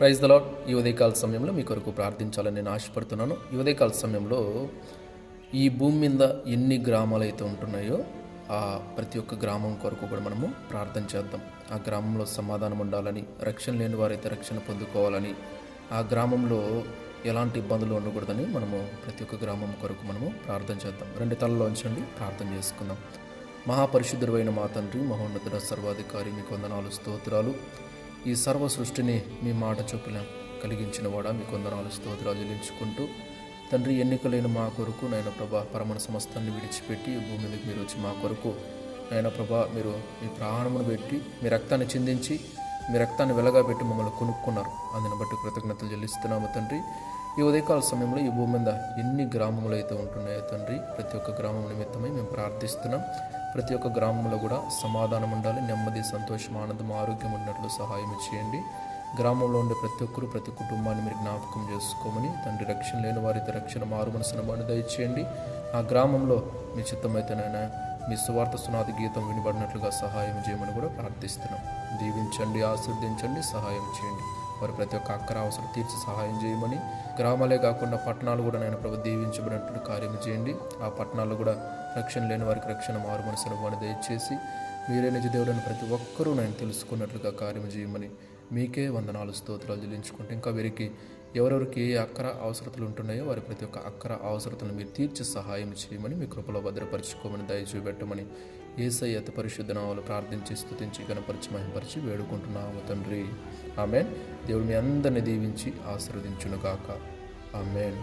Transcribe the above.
Praise the lord. ఈ ఉదయకాల సమయంలో మీ కొరకు ప్రార్థించాలని నేను ఆశపడుతున్నాను. ఈ ఉదయకాల సమయంలో ఈ భూమి మీద ఎన్ని గ్రామాలు అయితే ఉంటున్నాయో ఆ ప్రతి ఒక్క గ్రామం కొరకు కూడా మనము ప్రార్థన చేద్దాం. ఆ గ్రామంలో సమాధానం ఉండాలని, రక్షణ లేని వారైతే రక్షణ పొందుకోవాలని, ఆ గ్రామంలో ఎలాంటి ఇబ్బందులు ఉండకూడదని మనము ప్రతి ఒక్క గ్రామం కొరకు మనము ప్రార్థన చేద్దాం. రెండు తలలో ఉంచండి, ప్రార్థన చేసుకుందాం. మహాపరిశుద్ధుడైన మా తండ్రి, మహోన్నతుడ, సర్వాధికారి, మీకు వందనాలు, స్తోత్రాలు. ఈ సర్వ సృష్టిని మీ మాట చొప్పున కలిగించిన వాడా, మీకు వందనాలు, స్తోత్రాలు చెల్లించుకుంటూ తండ్రి, ఎన్నికలైన మా కొరకు నాయన ప్రభా పరమణ సమస్తాన్ని విడిచిపెట్టి భూమి మీదకి మీరు వచ్చి మా కొరకు నాయన ప్రభా మీరు మీ ప్రాణమును పెట్టి మీ రక్తాన్ని చిందించి మీ రక్తాన్ని వెలగా పెట్టి మమ్మల్ని కొనుక్కున్నారు. అందుని బట్టి కృతజ్ఞతలు చెల్లిస్తున్నాము తండ్రి. ఈ ఉదయకాల సమయంలో ఈ భూమి మీద ఎన్ని గ్రామములు అయితే ఉంటున్నాయో తండ్రి, ప్రతి ఒక్క గ్రామం నిమిత్తమై మేము ప్రార్థిస్తున్నాం. ప్రతి ఒక్క గ్రామంలో కూడా సమాధానం ఉండాలి, నెమ్మది, సంతోషం, ఆనందం, ఆరోగ్యం ఉన్నట్లు సహాయం చేయండి. గ్రామంలో ఉండే ప్రతి ఒక్కరు, ప్రతి కుటుంబాన్ని మీరు జ్ఞాపకం చేసుకోమని తండ్రి, రక్షణ లేని వారైతే రక్షణ, మారు మనసును బాని దయచేయండి. ఆ గ్రామంలో మీ చిత్తమైతేనైనా మీ సువార్త సునాది గీతం వినబడినట్లుగా సహాయం చేయమని కూడా ప్రార్థిస్తున్నాం. దీవించండి, ఆశీర్వదించండి, సహాయం చేయండి. వారి ప్రతి ఒక్క అక్కర అవసరం తీర్చి సహాయం చేయమని, గ్రామాలే కాకుండా పట్టణాలు కూడా నేను ప్రభు దీవించబడినట్లు కార్యం చేయండి. ఆ పట్టణాల్లో కూడా రక్షణ లేని వారికి రక్షణ, మారు మనసును బాని దయచేసి మీరే నిజ దేవుడని ప్రతి ఒక్కరూ నేను తెలుసుకున్నట్లుగా కార్యం చేయమని మీకే వందనాలు, స్తోత్రాలు చెల్లించుకుంటే, ఇంకా వీరికి ఎవరెవరికి ఏ అక్కర అవసరతలు ఉంటున్నాయో వారి ప్రతి ఒక్క అక్కర అవసరతలను మీరు తీర్చి సహాయం చేయమని, మీ కృపలో భద్రపరచుకోమని, దయచూపెట్టమని యేసయ్య అతి పరిశుద్ధ నామములో ప్రార్థించి, స్తుతించి, గణపరిచి, మహిమపరిచి వేడుకుంటున్నాము తండ్రి. ఆమేన్. దేవుడు మీ అందరిని దీవించి ఆశీర్వదించునుగాక. ఆమేన్.